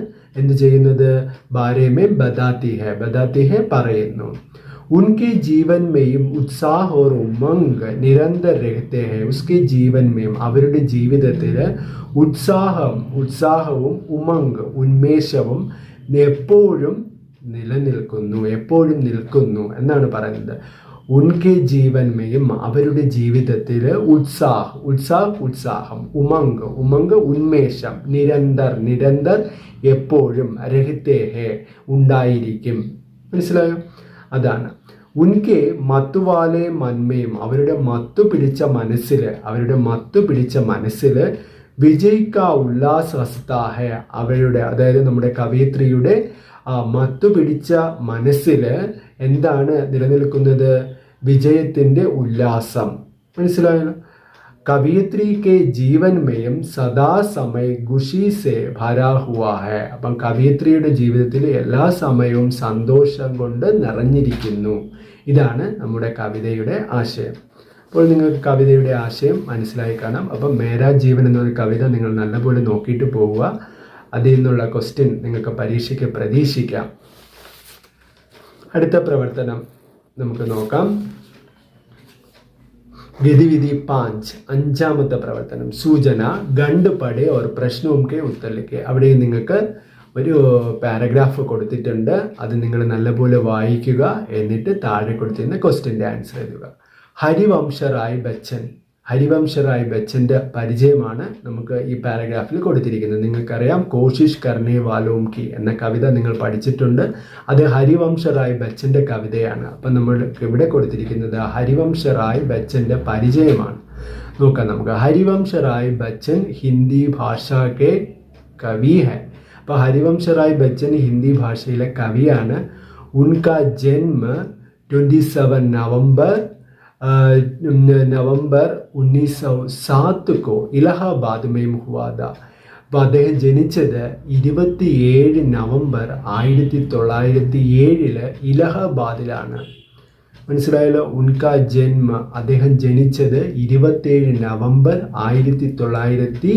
എന്ത് ചെയ്യുന്നത്? ബാരേമേം ബതാത്തി ഹെ പറയുന്നു. उनके जीवन में उत्साह और उमंग निरंतर रहते हैं. उसके जीवन में അവരുടെ ജീവിതത്തിൽ ഉത്സാഹവും ഉമംഗ് ഉന്മേഷവും എപ്പോഴും നിൽക്കുന്നു എന്നാണ് പറയുന്നത്. ഉൻകെ ജീവൻ മേയും അവരുടെ ജീവിതത്തിൽ ഉത്സാഹം ഉമംഗ് ഉന്മേഷം നിരന്തർ എപ്പോഴും രഹത്തെ ഹേ ഉണ്ടായിരിക്കും. മനസ്സിലായോ? അതാണ്. ഉൻകെ മത്തുവാലെ മന്മയും അവരുടെ മത്തു പിടിച്ച മനസ്സിൽ വിജയിക്ക ഉല്ലാസ ഹസ്താഹ അവരുടെ, അതായത് നമ്മുടെ കവയിത്രിയുടെ മത്തു പിടിച്ച മനസ്സിൽ എന്താണ് നിലനിൽക്കുന്നത്? വിജയത്തിൻ്റെ ഉല്ലാസം. മനസ്സിലായോ? കവയിത്രി കെ ജീവൻ മേയും സദാസമയ ഖുഷി സെ ഭരാ ഹുവാ ഹൈ. അപ്പം കവയിത്രിയുടെ ജീവിതത്തിൽ എല്ലാ സമയവും സന്തോഷം കൊണ്ട് നിറഞ്ഞിരിക്കുന്നു. ഇതാണ് നമ്മുടെ കവിതയുടെ ആശയം. അപ്പോൾ നിങ്ങൾക്ക് കവിതയുടെ ആശയം മനസ്സിലായി കാണാം. അപ്പം മേരാ ജീവൻ എന്നൊരു കവിത നിങ്ങൾ നല്ലപോലെ നോക്കിയിട്ട് പോവുക. അതിൽ നിന്നുള്ള ക്വസ്റ്റ്യൻ നിങ്ങൾക്ക് പരീക്ഷയ്ക്ക് പ്രതീക്ഷിക്കാം. അടുത്ത പ്രവർത്തനം നമുക്ക് നോക്കാം. ഗതിവിധി 5 അഞ്ചാമത്തെ പ്രവർത്തനം. സൂചന ഗണ്ട് പടേ ഓർ പ്രശ്നവും കെ ഉത്തരലിക്കെ. അവിടെ നിങ്ങൾക്ക് ഒരു പാരഗ്രാഫ് കൊടുത്തിട്ടുണ്ട്. അത് നിങ്ങൾ നല്ലപോലെ വായിക്കുക. എന്നിട്ട് താഴെ കൊടുത്തിരുന്ന ക്വസ്റ്റ്യൻ്റെ ആൻസർ എഴുതുക. ഹരിവംശ റായ് ബച്ചൻ്റെ പരിചയമാണ് നമുക്ക് ഈ പാരഗ്രാഫിൽ കൊടുത്തിരിക്കുന്നത്. നിങ്ങൾക്കറിയാം കോഷിഷ് കർണേ വാലോം കി എന്ന കവിത നിങ്ങൾ പഠിച്ചിട്ടുണ്ട്. അത് ഹരിവംശ റായ് ബച്ചൻ്റെ കവിതയാണ്. അപ്പം നമ്മൾ ഇവിടെ കൊടുത്തിരിക്കുന്നത് ഹരിവംശ റായ് ബച്ചൻ്റെ പരിചയമാണ്. നോക്കാം നമുക്ക്. ഹരിവംശ റായ് ബച്ചൻ ഹിന്ദി ഭാഷ കെ കവി ഹെ. അപ്പോൾ ഹരിവംശ റായ് ബച്ചൻ ഹിന്ദി ഭാഷയിലെ കവിയാണ്. ഉൻകാ ജന്മ 27 നവംബർ 1907 को ഇലഹാബാദ് में हुआ था. അപ്പോൾ അദ്ദേഹം ജനിച്ചത് 27 നവംബർ 1907 ഇലഹാബാദിലാണ്. മനസ്സിലായല്ലോ? ഉൻകാ ജന്മ അദ്ദേഹം ജനിച്ചത് 27 നവംബർ 1907.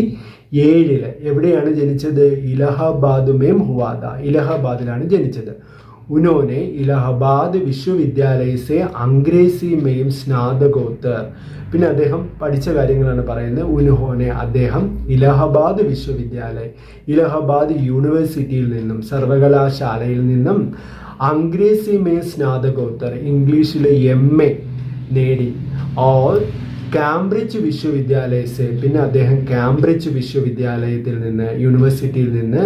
എവിടെയാണ് ജനിച്ചത്? ഇലഹാബാദ് में हुआ था. ഇലഹാബാദിലാണ് ജനിച്ചത്. उन्होंने ഇലഹബാദ് വിശ്വവിദ്യാലയസെ അംഗ്രേസി മെയും സ്നാതകോത്തർ. പിന്നെ അദ്ദേഹം പഠിച്ച കാര്യങ്ങളാണ് പറയുന്നത്. ഉൻഹോനെ അദ്ദേഹം ഇലഹബാദ് വിശ്വവിദ്യാലയ ഇലഹബാദ് യൂണിവേഴ്സിറ്റിയിൽ നിന്നും സർവകലാശാലയിൽ നിന്നും അംഗ്രേസി മേ സ്നാതകോത്തർ ഇംഗ്ലീഷിൽ MA നേടി. ഓർ കാംബ്രിഡ്ജ് വിശ്വവിദ്യാലയസെ പിന്നെ അദ്ദേഹം കാംബ്രിഡ്ജ് വിശ്വവിദ്യാലയത്തിൽ നിന്ന് യൂണിവേഴ്സിറ്റിയിൽ നിന്ന്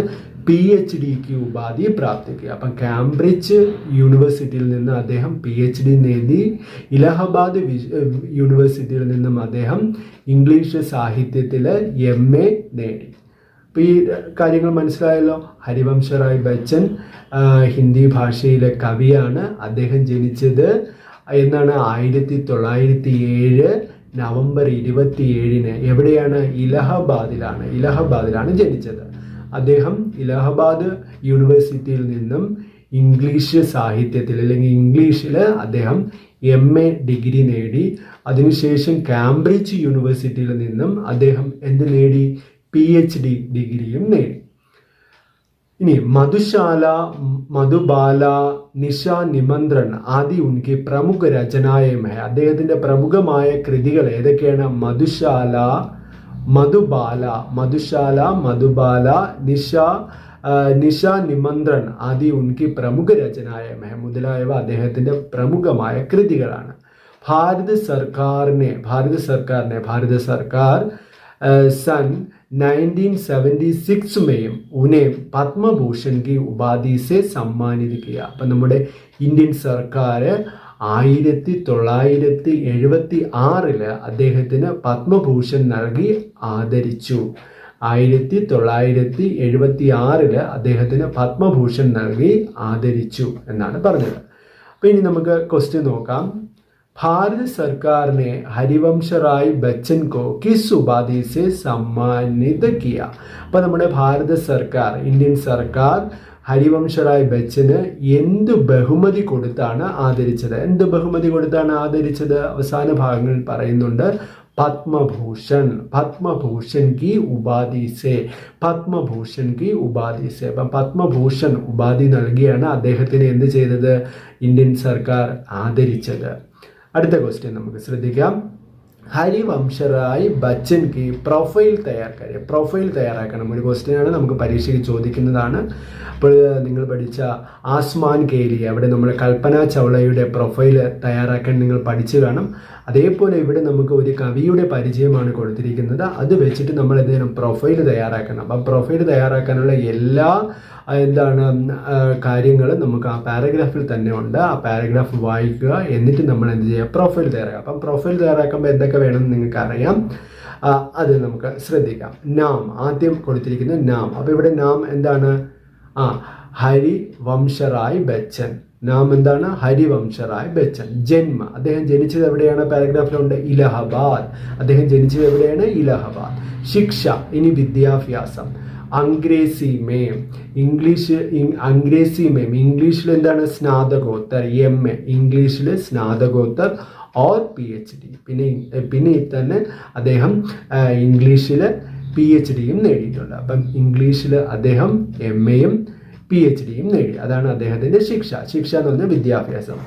PhD ഉപാധി പ്രാപ്തിക്കുക. അപ്പം കാംബ്രിഡ്ജ് യൂണിവേഴ്സിറ്റിയിൽ നിന്ന് അദ്ദേഹം PhD നേടി. ഇലഹബാദ് യൂണിവേഴ്സിറ്റിയിൽ നിന്നും അദ്ദേഹം ഇംഗ്ലീഷ് സാഹിത്യത്തിൽ MA നേടി. അപ്പോൾ ഈ കാര്യങ്ങൾ മനസ്സിലായല്ലോ. ഹരിവംശ റായ് ബച്ചൻ ഹിന്ദി ഭാഷയിലെ കവിയാണ്. അദ്ദേഹം ജനിച്ചത് എന്നാണ് 1907 നവംബർ 27 എവിടെയാണ്? ഇലഹബാദിലാണ് ജനിച്ചത്. അദ്ദേഹം ഇലഹബാദ് യൂണിവേഴ്സിറ്റിയിൽ നിന്നും ഇംഗ്ലീഷ് സാഹിത്യത്തിൽ അല്ലെങ്കിൽ ഇംഗ്ലീഷിൽ അദ്ദേഹം MA ഡിഗ്രി നേടി. അതിനുശേഷം കാംബ്രിഡ്ജ് യൂണിവേഴ്സിറ്റിയിൽ നിന്നും അദ്ദേഹം എന്ത് നേടി? PhD ഡിഗ്രിയും നേടി. ഇനി മധുബാല നിശ നിമന്ത്രൺ ആദി ഉൻകി പ്രമുഖ രചനായം ഹെ. അദ്ദേഹത്തിൻ്റെ പ്രമുഖമായ കൃതികൾ ഏതൊക്കെയാണ്? മധുബാല നിശ നിമന്ത്രൺ ആദി ഉൻകി പ്രമുഖ രചനായം ഹെ മുതലായവ അദ്ദേഹത്തിൻ്റെ പ്രമുഖമായ കൃതികളാണ്. ഭാരത സർക്കാർ सन 1976 में उन्हें पद्म भूषण की उपाधि से सम्मानित किया. അപ്പം നമ്മുടെ ഇന്ത്യൻ സർക്കാർ 1976 അദ്ദേഹത്തിന് പത്മഭൂഷൺ നൽകി ആദരിച്ചു. 1976 അദ്ദേഹത്തിന് പത്മഭൂഷൺ നൽകി ആദരിച്ചു എന്നാണ് പറഞ്ഞത്. അപ്പോൾ ഇനി നമുക്ക് ക്വസ്റ്റ്യൻ നോക്കാം. भारत सरकार ने हरिवंश राय बच्चन को किस उपाधि से सम्मानित किया? അപ്പോൾ നമ്മുടെ ഭാരത സർക്കാർ ഇന്ത്യൻ സർക്കാർ ഹരിവംശ റായ് ബച്ചന് എന്ത് ബഹുമതി കൊടുത്താണ് ആദരിച്ചത്? അവസാന ഭാഗങ്ങളിൽ പറയുന്നുണ്ട്. പത്മഭൂഷൺ, പത്മഭൂഷൺ കി ഉപാധി സെ, പത്മഭൂഷൺ കി ഉപാധി സെ. അപ്പം പത്മഭൂഷൺ ഉപാധി നൽകിയാണ് അദ്ദേഹത്തിന് എന്ത് ചെയ്തത്? ഇന്ത്യൻ സർക്കാർ ആദരിച്ചത്. അടുത്ത ക്വസ്റ്റ്യൻ നമുക്ക് ശ്രദ്ധിക്കാം. ഹരിവംശറായ് ബച്ചൻ കി പ്രൊഫൈൽ തയ്യാറാക്കുക. പ്രൊഫൈൽ തയ്യാറാക്കണം. ഒരു ക്വസ്റ്റ്യനാണ്, നമുക്ക് പരീക്ഷയ്ക്ക് ചോദിക്കുന്നതാണ്. അപ്പോൾ നിങ്ങൾ പഠിച്ച ആസ്മാൻ കേലി, അവിടെ നമ്മൾ കൽപ്പന ചൗളയുടെ പ്രൊഫൈൽ തയ്യാറാക്കാൻ നിങ്ങൾ പഠിച്ചു കാണും. അതേപോലെ ഇവിടെ നമുക്ക് ഒരു കവിയുടെ പരിചയമാണ് കൊടുത്തിരിക്കുന്നത്. അത് വെച്ചിട്ട് നമ്മൾ എന്ത് ചെയ്യണം? പ്രൊഫൈൽ തയ്യാറാക്കണം. അപ്പം പ്രൊഫൈൽ തയ്യാറാക്കാനുള്ള എല്ലാ കാര്യങ്ങൾ നമുക്ക് ആ പാരഗ്രാഫിൽ തന്നെ ഉണ്ട്. ആ പാരഗ്രാഫ് വായിക്കുക, എന്നിട്ട് നമ്മൾ എന്ത് ചെയ്യുക? പ്രൊഫൈൽ തയ്യാറാക്കുക. അപ്പം പ്രൊഫൈൽ തയ്യാറാക്കുമ്പോൾ എന്തൊക്കെ വേണമെന്ന് നിങ്ങൾക്ക് അറിയാം. അത് നമുക്ക് ശ്രദ്ധിക്കാം. നാം ആദ്യം കൊടുത്തിരിക്കുന്നത് നാം. അപ്പോൾ ഇവിടെ നാം എന്താണ്? ഹരിവംശറായ് ബച്ചൻ. നാം എന്താണ്? ഹരിവംശറായ് ബച്ചൻ. ജന്മ, അദ്ദേഹം ജനിച്ചത് എവിടെയാണ്? പാരഗ്രാഫിലുണ്ട് ഇലഹബാദ്. അദ്ദേഹം ജനിച്ചത് എവിടെയാണ്? ഇലഹബാദ്. ശിക്ഷ, ഇനി വിദ്യാഭ്യാസം. അംഗ്രേസി മേം, അംഗ്രേസി മേം ഇംഗ്ലീഷിൽ എന്താണ്? സ്നാതകോത്തർ. MA ഇംഗ്ലീഷിൽ സ്നാതകോത്തർ ഓർ PhD. പിന്നെ തന്നെ അദ്ദേഹം ഇംഗ്ലീഷിൽ PhDയും നേടിയിട്ടുണ്ട്. അപ്പം ഇംഗ്ലീഷിൽ അദ്ദേഹം MAയും PhDയും നേടി. അതാണ് അദ്ദേഹത്തിൻ്റെ ശിക്ഷ. ശിക്ഷ എന്ന് പറഞ്ഞാൽ വിദ്യാഭ്യാസം.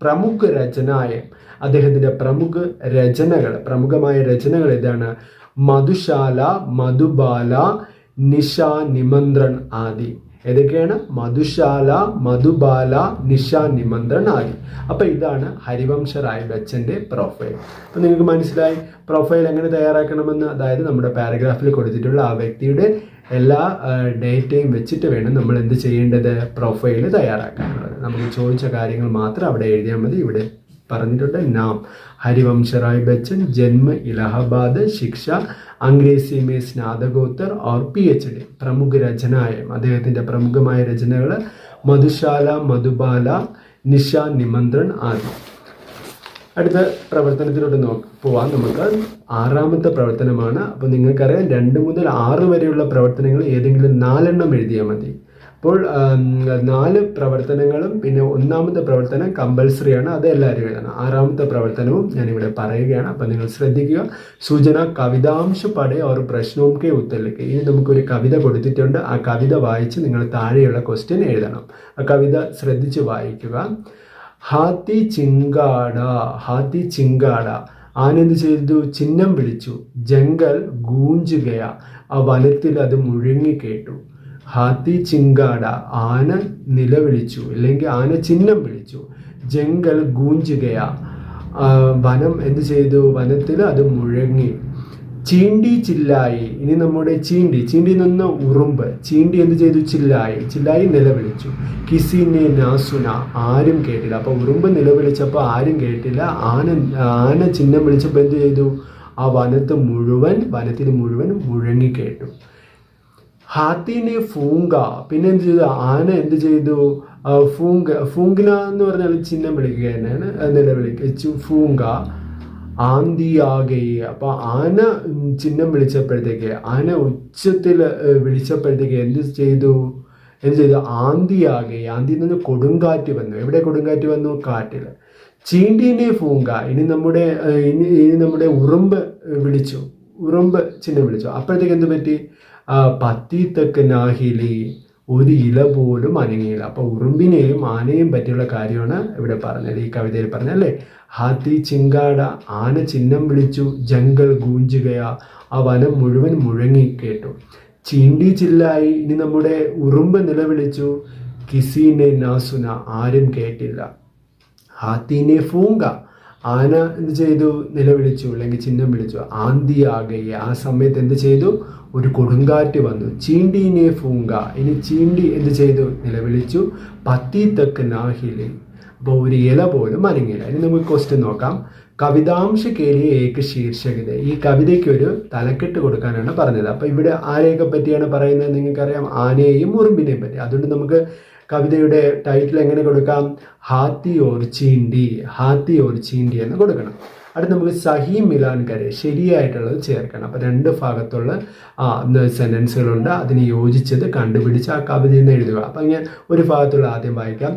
പ്രമുഖ രചനായം, അദ്ദേഹത്തിൻ്റെ പ്രമുഖമായ രചനകൾ ഏതാണ്? മധുശാല, മധുബാല, നിശാ നിമന്ത്രൺ ആദി. ഏതൊക്കെയാണ്? മധുശാല, മധുബാല, നിശാ നിമന്ത്രൺ ആദി. അപ്പം ഇതാണ് ഹരിവംശറായ് ബച്ചൻ്റെ പ്രൊഫൈൽ. അപ്പം നിങ്ങൾക്ക് മനസ്സിലായി പ്രൊഫൈൽ എങ്ങനെ തയ്യാറാക്കണമെന്ന്. അതായത് നമ്മുടെ പാരഗ്രാഫിൽ കൊടുത്തിട്ടുള്ള ആ വ്യക്തിയുടെ എല്ലാ ഡേറ്റയും വെച്ചിട്ട് വേണം നമ്മൾ എന്ത് ചെയ്യേണ്ടത്? പ്രൊഫൈൽ തയ്യാറാക്കാനുള്ളത്. നമുക്ക് ചോദിച്ച കാര്യങ്ങൾ മാത്രം അവിടെ എഴുതിയാൽ മതി. ഇവിടെ പറഞ്ഞിട്ടുണ്ട് നാം ഹരിവംശറായ് ബച്ചൻ, ജന്മ ഇലഹബാദ്, ശിക്ഷ അംഗ്രേസി മേ സ്നാതകോത്തർ ഓർ PhD. പ്രമുഖ രചനായം, അദ്ദേഹത്തിൻ്റെ പ്രമുഖമായ രചനകൾ മധുശാല, മധുബാല, നിശാ നിമന്ത്രൺ ആദി. അടുത്ത പ്രവർത്തനത്തിലോട്ട് പോവാം. നമുക്ക് 6ാമത്തെ പ്രവർത്തനമാണ്. അപ്പോൾ നിങ്ങൾക്കറിയാം 2 മുതൽ 6 വരെയുള്ള പ്രവർത്തനങ്ങൾ ഏതെങ്കിലും 4 എണ്ണം എഴുതിയാൽ മതി. അപ്പോൾ 4 പ്രവർത്തനങ്ങളും പിന്നെ 1ാമത്തെ പ്രവർത്തനം കമ്പൽസറിയാണ്, അത് എല്ലാവരും എഴുതണം. 6ാമത്തെ പ്രവർത്തനവും ഞാനിവിടെ പറയുകയാണ്. അപ്പം നിങ്ങൾ ശ്രദ്ധിക്കുക. സൂചന കവിതാംശ പഠേ ഓർ പ്രശ്നവും കെ ഉത്തരലേക്ക്. ഇനി നമുക്കൊരു കവിത കൊടുത്തിട്ടുണ്ട്. ആ കവിത വായിച്ച് നിങ്ങൾ താഴെയുള്ള ക്വസ്റ്റ്യൻ എഴുതണം. ആ കവിത ശ്രദ്ധിച്ച് വായിക്കുക. ഹാത്തി ചിങ്കാട, ഹാത്തി ചിങ്കാട, ആനെന്ത് ചെയ്തു? ചിഹ്നം വിളിച്ചു. ജംഗൽ ഗൂഞ്ചുകയ, ആ വനത്തിൽ അത് മുഴങ്ങിക്കേട്ടു. ഹാത്തി ചിങ്കാട, ആന നിലവിളിച്ചു, അല്ലെങ്കിൽ ആന ചിഹ്നം വിളിച്ചു. ജംഗൽ ഗൂഞ്ചുകയ, വനം എന്ത് ചെയ്തു? വനത്തിൽ അത് മുഴങ്ങി. ചീണ്ടി ചില്ലായി, ഇനി നമ്മുടെ ചീണ്ടി നിന്ന് ഉറുമ്പ്. ചീണ്ടി എന്ത് ചെയ്തു? ചില്ലായി നിലവിളിച്ചു. കിസിനെ നാസുന, ആരും കേട്ടില്ല. അപ്പോൾ ഉറുമ്പ് നിലവിളിച്ചപ്പോൾ ആരും കേട്ടില്ല. ആന ചിഹ്നം വിളിച്ചപ്പോൾ എന്ത് ചെയ്തു? ആ വനത്തിൽ മുഴുവൻ മുഴങ്ങി കേട്ടു. ഹാത്തിനെ ഫൂങ്ക, പിന്നെ എന്ത് ചെയ്തു? ആന എന്ത് ചെയ്തു? ഫൂങ്കിന എന്ന് പറഞ്ഞാൽ ചിഹ്നം വിളിക്കുക തന്നെയാണ്, നിലവിളിച്ചു. ഫൂങ്ക ആന്തിയാകെ, അപ്പൊ ആന ചിഹ്നം വിളിച്ചപ്പോഴത്തേക്ക്, ആന ഉച്ചത്തിൽ വിളിച്ചപ്പോഴത്തേക്ക് എന്ത് ചെയ്തു? ആന്തിയാകെ, ആന്തി നിന്ന് കൊടുങ്കാറ്റ് വന്നു. എവിടെ കൊടുങ്കാറ്റ് വന്നു? കാട്ടിൽ. ചീണ്ടീനെ ഫൂങ്ക, ഇനി നമ്മുടെ ഉറുമ്പ് വിളിച്ചു, ഉറുമ്പ് ചിഹ്നം വിളിച്ചു. അപ്പോഴത്തേക്ക് എന്ത് പറ്റി? പത്തിത്തക്ക് നാഹിലി, ഒരു ഇല പോലും അനങ്ങിയില്ല. അപ്പൊ ഉറുമ്പിനെയും ആനയും പറ്റിയുള്ള കാര്യമാണ് ഇവിടെ പറഞ്ഞത്, ഈ കവിതയിൽ പറഞ്ഞല്ലേ. ഹാത്തി ചിങ്കാട, ആന ചിഹ്നം വിളിച്ചു. ജംഗൽ ഗൂഞ്ചുകയ, ആ വനം മുഴുവൻ മുഴങ്ങി കേട്ടു. ചീണ്ടി ചില്ലായി, ഇനി നമ്മുടെ ഉറുമ്പ് നിലവിളിച്ചു. കിസിനെ നാസുന, ആരും കേട്ടില്ല. ഹാത്തിനെ ഫൂങ്ക, ആന എന്ത് ചെയ്തു? നിലവിളിച്ചു, അല്ലെങ്കിൽ ചിഹ്നം വിളിച്ചു. ആന്തിയാകെ, ആ സമയത്ത് എന്ത് ചെയ്തു? ഒരു കൊടുങ്കാറ്റ് വന്നു. ചീണ്ടീനെ ഫൂങ്ക, ഇനി ചീണ്ടി എന്ത് ചെയ്തു? നിലവിളിച്ചു. പത്തിത്തക്ക് നാഹിലി, അപ്പോൾ ഒരു ഇല പോലും അനങ്ങിയില്ല. ഇനി നമുക്ക് ക്വസ്റ്റ്യൻ നോക്കാം. കവിതാംശ കേലിയ ഏക ശീർഷകത, ഈ കവിതയ്ക്ക് ഒരു തലക്കെട്ട് കൊടുക്കാനാണ് പറഞ്ഞത്. അപ്പോൾ ഇവിടെ ആരെയൊക്കെ പറ്റിയാണ് പറയുന്നത്? നിങ്ങൾക്കറിയാം, ആനയെയും ഉറുമ്പിനെയും പറ്റി. അതുകൊണ്ട് നമുക്ക് കവിതയുടെ ടൈറ്റിൽ എങ്ങനെ കൊടുക്കാം? ഹാത്തി ഓർ ചീണ്ടി, ഹാത്തി ഓർ ചീണ്ടി എന്ന് കൊടുക്കണം. അടുത്ത് നമുക്ക് സഹി മിലാൻ കരെ, ശരിയായിട്ടുള്ളത് ചേർക്കണം. അപ്പോൾ 2 ഭാഗത്തുള്ള സെൻറ്റൻസുകളുണ്ട്, അതിന് യോജിച്ചത് കണ്ടുപിടിച്ച് ആ കവിതയിൽ നിന്ന് എഴുതുക. അപ്പം ഞാൻ ഒരു ഭാഗത്തുള്ള ആദ്യം വായിക്കാം.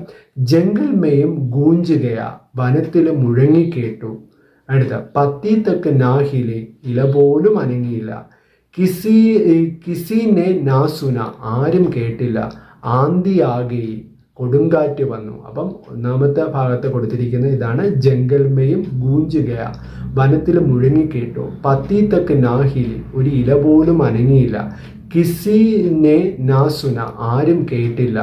ജംഗൽ മേയും ഗൂഞ്ചുകയ, വനത്തിൽ മുഴങ്ങിക്കേട്ടു. അടുത്ത പത്തി തക്ക് നാഹിലെ ഇല പോലും അനങ്ങിയില്ല. കിസിനെ നാസുന ആരും കേട്ടില്ല. ആന്തി ആകെ കൊടുങ്കാറ്റ് വന്നു. അപ്പം ഒന്നാമത്തെ ഭാഗത്ത് കൊടുത്തിരിക്കുന്ന ഇതാണ് ജംഗൽമയും ഗൂഞ്ചുകയ വനത്തിൽ മുഴങ്ങിക്കേട്ടു. പത്തി തക്ക് നാഹിലി ഒരു ഇല പോലും അനങ്ങിയില്ല. കിസിനെ നാസുന ആരും കേട്ടില്ല.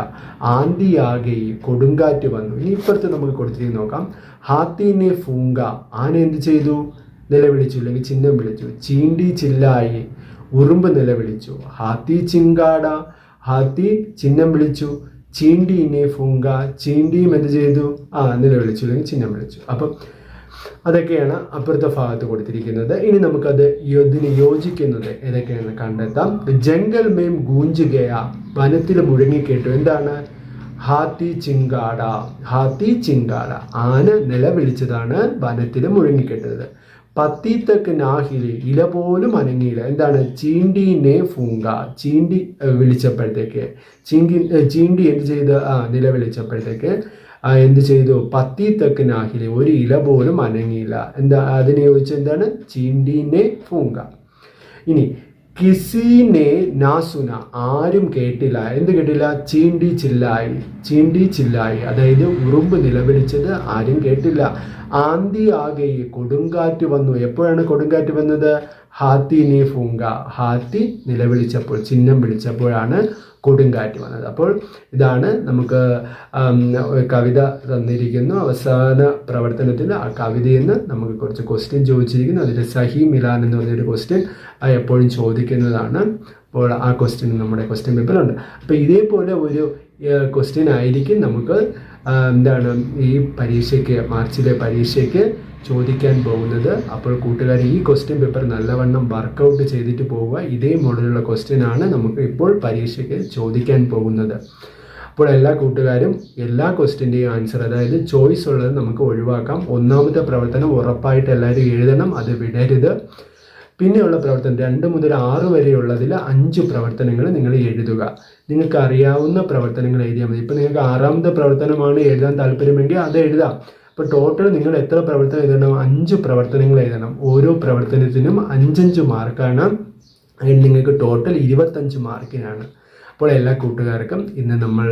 ആന്തിയാകെ കൊടുങ്കാറ്റ് വന്നു. ഇനി ഇപ്പുറത്ത് നമുക്ക് കൊടുത്തിരിക്കുന്ന നോക്കാം. ഹാത്തിനെ ഫൂങ്ക ആന എന്ത് ചെയ്തു? നിലവിളിച്ചു, അല്ലെങ്കിൽ ചിഹ്നം വിളിച്ചു. ചീണ്ടി ചില്ലായി ഉറുമ്പ് നിലവിളിച്ചു. ഹാത്തി ചിങ്കാട ഹാത്തി ചിഹ്നം വിളിച്ചു. ചീണ്ടീനെ ഫൂങ്ക ചീണ്ടിയും എന്ത് ചെയ്തു? നിലവിളിച്ചു, അല്ലെങ്കിൽ ചിഹ്നം വിളിച്ചു. അപ്പം അതൊക്കെയാണ് അപ്പുറത്തെ ഭാഗത്ത് കൊടുത്തിരിക്കുന്നത്. ഇനി നമുക്കത് ഇതിന് യോജിക്കുന്നത് ഏതൊക്കെയാണ് കണ്ടെത്താം. ജംഗൽ മേം ഗൂഞ്ചുകയ വനത്തിൽ മുഴങ്ങിക്കേട്ടു. എന്താണ്? ഹാത്തി ചിങ്കാട ഹാത്തി ചിങ്കാട ആന നിലവിളിച്ചതാണ് വനത്തിൽ മുഴങ്ങിക്കേട്ടത്. പത്തി തക്ക് നാഹിലി ഇല പോലും അനങ്ങിയില്ല. എന്താണ്? ചീണ്ടീനെ ഫൂങ്ക ചീണ്ടി വിളിച്ചപ്പോഴത്തേക്ക് ചീണ്ടി എന്ത് ചെയ്ത്? നിലവിളിച്ചപ്പോഴത്തേക്ക് എന്ത് ചെയ്തു? പത്തി തക്ക് നാഹിലി ഒരു ഇല പോലും അനങ്ങിയില്ല. എന്താ അതിനെ ചോദിച്ച എന്താണ്? ചീണ്ടീനെ ഫൂങ്ക. ഇനി കിസിനെ നാസുന ആരും കേട്ടില്ല. എന്ത് കേട്ടില്ല? ചീണ്ടി ചില്ലായി അതായത് ഉറുമ്പ് നിലവിളിച്ചത് ആരും കേട്ടില്ല. ആന്തി ആകെ കൊടുങ്കാറ്റ് വന്നു. എപ്പോഴാണ് കൊടുങ്കാറ്റ് വന്നത്? ഹാത്തിനെ ഫൂങ്ക ഹാത്തി നിലവിളിച്ചപ്പോൾ ചിഹ്നം വിളിച്ചപ്പോഴാണ് കൊടുങ്കാറ്റ് വന്നത്. അപ്പോൾ ഇതാണ് നമുക്ക് കവിത തന്നിരിക്കുന്നു. അവസാന പ്രവർത്തനത്തിൽ ആ കവിതയിൽ നിന്ന് നമുക്ക് കുറച്ച് ക്വസ്റ്റ്യൻ ചോദിച്ചിരിക്കുന്നു. അതിൽ സഹി മിലാൻ എന്ന് പറഞ്ഞൊരു ക്വസ്റ്റ്യൻ എപ്പോഴും ചോദിക്കുന്നതാണ്. അപ്പോൾ ആ ക്വസ്റ്റ്യൻ നമ്മുടെ ക്വസ്റ്റ്യൻ പേപ്പറുണ്ട്. അപ്പോൾ ഇതേപോലെ ഒരു ക്വസ്റ്റ്യൻ ആയിരിക്കും നമുക്ക് എന്താണ് ഈ പരീക്ഷയ്ക്ക്, മാർച്ചിലെ പരീക്ഷയ്ക്ക് ചോദിക്കാൻ പോകുന്നത്. അപ്പോൾ കൂട്ടുകാർ ഈ ക്വസ്റ്റ്യൻ പേപ്പർ നല്ലവണ്ണം വർക്കൗട്ട് ചെയ്തിട്ട് പോവുക. ഇതേ മോഡലുള്ള ക്വസ്റ്റ്യൻ ആണ് നമുക്ക് ഇപ്പോൾ പരീക്ഷയ്ക്ക് ചോദിക്കാൻ പോകുന്നത്. അപ്പോൾ എല്ലാ കൂട്ടുകാരും എല്ലാ ക്വസ്റ്റ്യൻ്റെയും ആൻസർ, അതായത് ചോയ്സ് ഉള്ളത് നമുക്ക് ഒഴിവാക്കാം. ഒന്നാമത്തെ പ്രവർത്തനം ഉറപ്പായിട്ട് എല്ലാവരും എഴുതണം, അത് വിടരുത്. പിന്നെയുള്ള പ്രവർത്തനം 2 മുതൽ 6 വരെയുള്ളതിൽ 5 പ്രവർത്തനങ്ങൾ നിങ്ങൾ എഴുതുക. നിങ്ങൾക്ക് അറിയാവുന്ന പ്രവർത്തനങ്ങൾ എഴുതിയാൽ മതി. ഇപ്പോൾ നിങ്ങൾക്ക് 6ാമത്തെ പ്രവർത്തനമാണ് എഴുതാൻ താല്പര്യമെങ്കിൽ അത് എഴുതാം. അപ്പോൾ ടോട്ടൽ നിങ്ങൾ എത്ര പ്രവർത്തനം എഴുതണം? 5 പ്രവർത്തനങ്ങൾ എഴുതണം. ഓരോ പ്രവർത്തനത്തിനും 5 മാർക്കാണ്. അതിന് നിങ്ങൾക്ക് ടോട്ടൽ 25 മാർക്കിനാണ്. അപ്പോൾ എല്ലാ കൂട്ടുകാർക്കും ഇന്ന് നമ്മൾ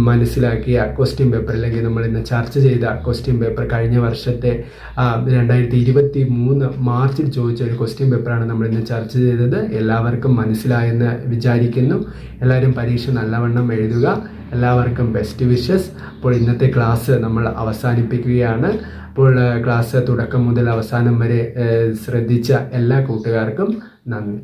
മനസ്സിലാക്കിയ ക്വസ്റ്റ്യൻ പേപ്പർ, അല്ലെങ്കിൽ നമ്മൾ ഇന്ന് ചർച്ച ചെയ്ത ക്വസ്റ്റ്യൻ പേപ്പർ, കഴിഞ്ഞ വർഷത്തെ 2023 മാർച്ചിൽ ചോദിച്ച ഒരു ക്വസ്റ്റ്യൻ പേപ്പറാണ് നമ്മൾ ഇന്ന് ചർച്ച ചെയ്തത്. എല്ലാവർക്കും മനസ്സിലായെന്ന് വിചാരിക്കുന്നു. എല്ലാവരും പരീക്ഷ നല്ലവണ്ണം എഴുതുക. എല്ലാവർക്കും ബെസ്റ്റ് വിഷസ്. അപ്പോൾ ഇന്നത്തെ ക്ലാസ് നമ്മൾ അവസാനിപ്പിക്കുകയാണ്. അപ്പോൾ ക്ലാസ് തുടക്കം മുതൽ അവസാനം വരെ ശ്രദ്ധിച്ച എല്ലാ കൂട്ടുകാർക്കും നന്ദി.